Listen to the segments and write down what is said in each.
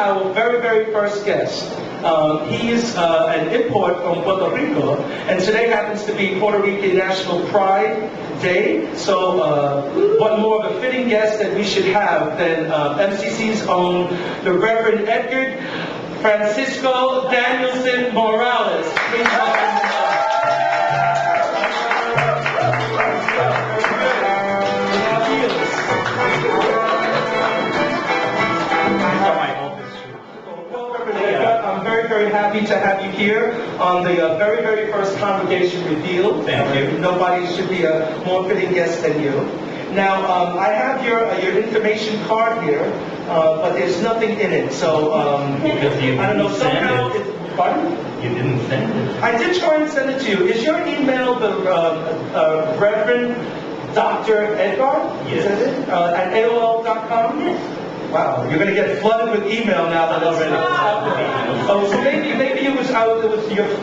our very, very first guest. He's an import from Puerto Rico, and today happens to be Puerto Rican National Pride Day. So what more of a fitting guest that we should have than MCC's own, the Reverend Edgar Francisco Danielson Morales. Please welcome I'm very, very happy to have you here on the very, very first Congregation Revealed. Thank you. Nobody should be a more fitting guest than you. Now, I have your information card here, but there's nothing in it. So, Because you I don't know, didn't send somehow it. Pardon? You didn't send it. I did try and send it to you. Is your email the Reverend Dr. Edgar? Yes. Is that it? At AOL.com? Yes. Wow, you're going to get flooded with email now that already. Oh, so maybe it was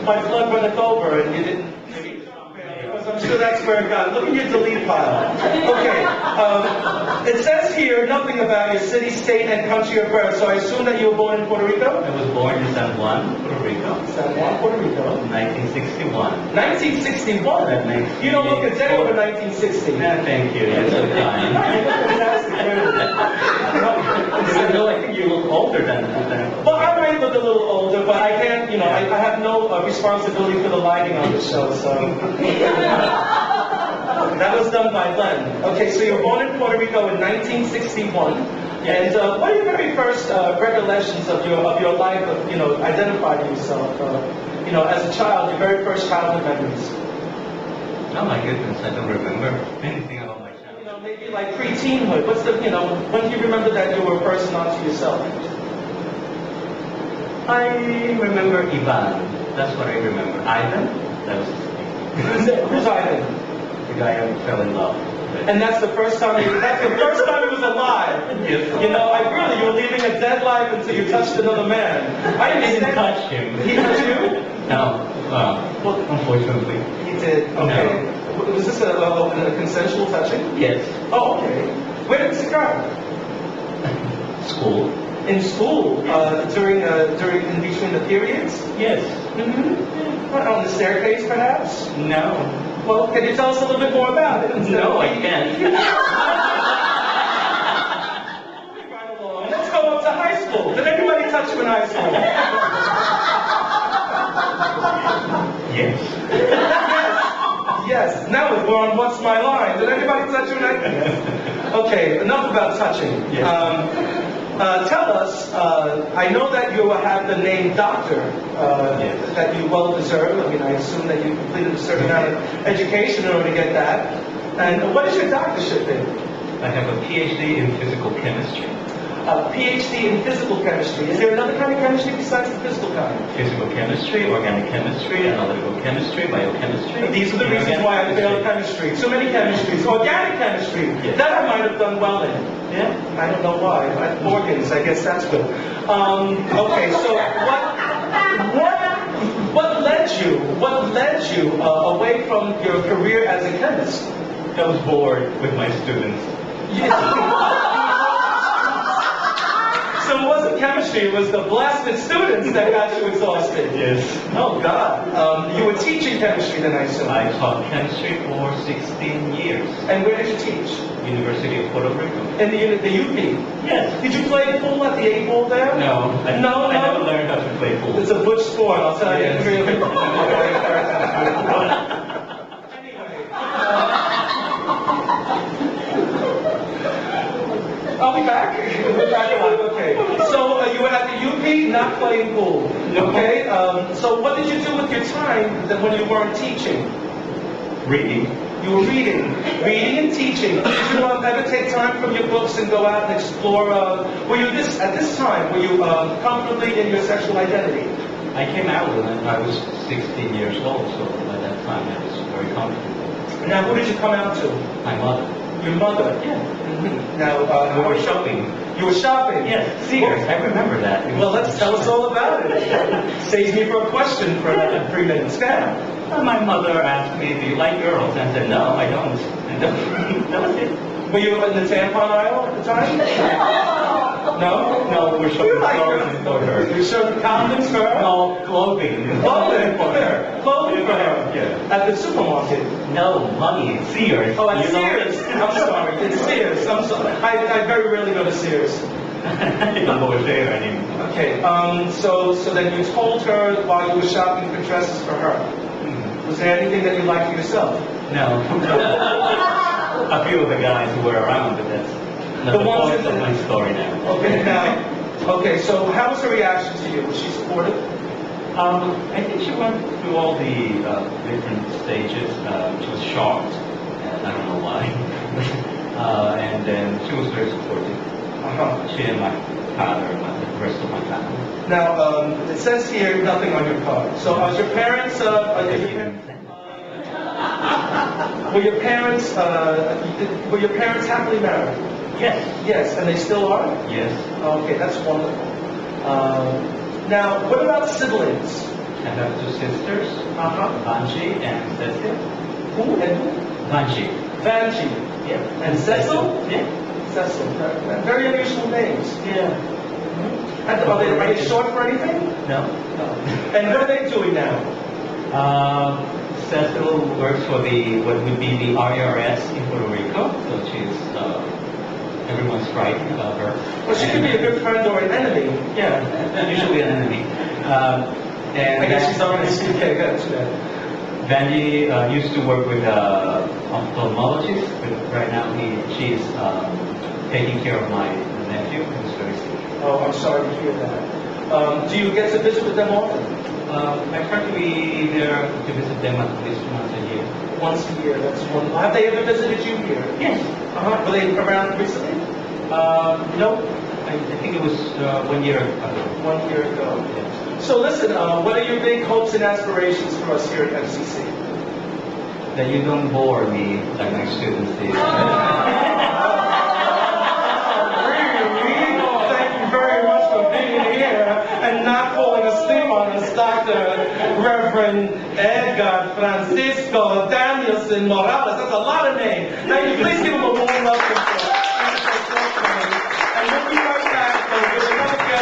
my flood runneth over and you didn't. Because I'm sure that's where it got. Look at your delete file. Okay. It says here nothing about your city, state, and country of birth. So I assume that you were born in Puerto Rico. I was born in San Juan, Puerto Rico. San Juan, Puerto Rico. 1961. 1961. That makes You don't look a day over 1960. Thank you. You're so kind. No, I think you look older than that. Well, I might look a little older, but I can't, I have no responsibility for the lighting on the show, so. That was done by Len. Okay, so you were born in Puerto Rico in 1961. Yes. And what are your very first recollections of your life, of, identifying yourself, as a child, your very first childhood memories? Oh my goodness, I don't remember anything about my childhood. Maybe like pre-teenhood. What's the, when do you remember that you were a person unto yourself? I remember Ivan. That's what I remember. Ivan? That was his name. Who's Ivan? The guy I fell in love with. And that's the first time he was alive. Yes. You were leading a dead life until you touched another man. I didn't touch him. He touched you? No. Well, unfortunately. He did. Okay. No. Was this a consensual touching? Yes. Oh, okay. Where did this occur? School. In school? During in between the periods? Yes. Mm-hmm. What, on the staircase, perhaps? No. Well, can you tell us a little bit more about it? No, I can't. Right along. Let's go up to high school. Did anybody touch you in high school? Yes. Yes. Now we're on What's My Line. Did anybody touch you in high school? Okay, enough about touching. Yes. Tell us, I know that you have the name doctor, Yes. that you well deserve. I mean, I assume that you completed a certain amount of education in order to get that. And what is your doctorship in? I have a PhD in physical chemistry. A PhD in physical chemistry. Is there another kind of chemistry besides the physical kind? Physical chemistry, organic chemistry, analytical chemistry, biochemistry. These are the reasons why I failed chemistry. Too many chemistries. Organic chemistry. Yes. That I might have done well in. Yeah. I don't know why. Organs, I guess that's good. Okay, so what led you away from your career as a chemist? I was bored with my students. So it wasn't chemistry, it was the blasted students that got you exhausted. Yes. Oh God. You were teaching chemistry then, I assume. I taught chemistry for 16 years. And where did you teach? University of Puerto Rico. In the UP? Yes. Did you play pool at the 8-ball there? No. I never learned how to play pool. It's a butch sport, I'll tell you. Yes. Anyway. I'll be back. Okay. So you were at the UP not playing pool. Okay. So what did you do with your time when you weren't teaching? Reading. You were reading and teaching. Did you ever take time from your books and go out and explore? Were you at this time? Were you comfortably in your sexual identity? I came out when I was 16 years old, so by that time I was very comfortable. Now, who did you come out to? My mother. Your mother. Yeah. Mm-hmm. Now, We were shopping. You were shopping. Yes, Sears. I remember that. Well, tell us all about it. Saves me for a question for another 3 minutes. Now. My mother asked me, "Do you like girls?" And I said, "No, I don't." And that was it. Were you in the tampon aisle at the time? No? No, we're You showing like clothing for her. You showed condoms for her? No, clothing. Clothing for her. Clothing for her. Yeah. At the supermarket. No, money, Sears. Oh, at You know? Sears. I'm sorry. It's Sears. I'm sorry. I very rarely go to Sears. You don't go there anymore. Okay. So then you told her while you were shopping for dresses for her. Was there anything that you liked for yourself? No. A few of the guys who were around, but that's not The the ones point that- of my story now. Okay. Now. Okay. So how was her reaction to you? Was she supportive? I think she went through all the different stages. She was shocked, and I don't know why. And then she was very supportive. She and my father, and the rest of my family. Now, it says here nothing on your card. So, are your parents? Were your parents happily married? Yes. Yes, and they still are. Yes. Okay, that's wonderful. Now, what about siblings? I have two sisters, Vanji and Cecil. Who and who? Vanji. Vanji. Yeah. And Cecil? Yeah. Cecil. Very unusual names. Yeah. And are they short for anything? No. No. And what are they doing now? Cecil works for what would be the IRS in Puerto Rico, so she's everyone's frightened about her. Well, she could be a good friend or an enemy. Yeah, usually an enemy. And I guess she's already okay, good. Vanji used to work with ophthalmologist, but right now she's taking care of my nephew who's very sick. Oh, I'm sorry to hear that. Do you get to visit with them often? I try to be there to visit them at least once a year. Once a year, that's wonderful. Have they ever visited you here? Yes. Were they around recently? No, I think it was 1 year ago. 1 year ago. Yes. So listen, what are your big hopes and aspirations for us here at MCC? That you don't bore me like my students did. Thank you very much for being here and not falling asleep on us, Dr. Reverend Edgar Francisco Danielson Morales. That's a lot of names. Now, you please give him a warm welcome.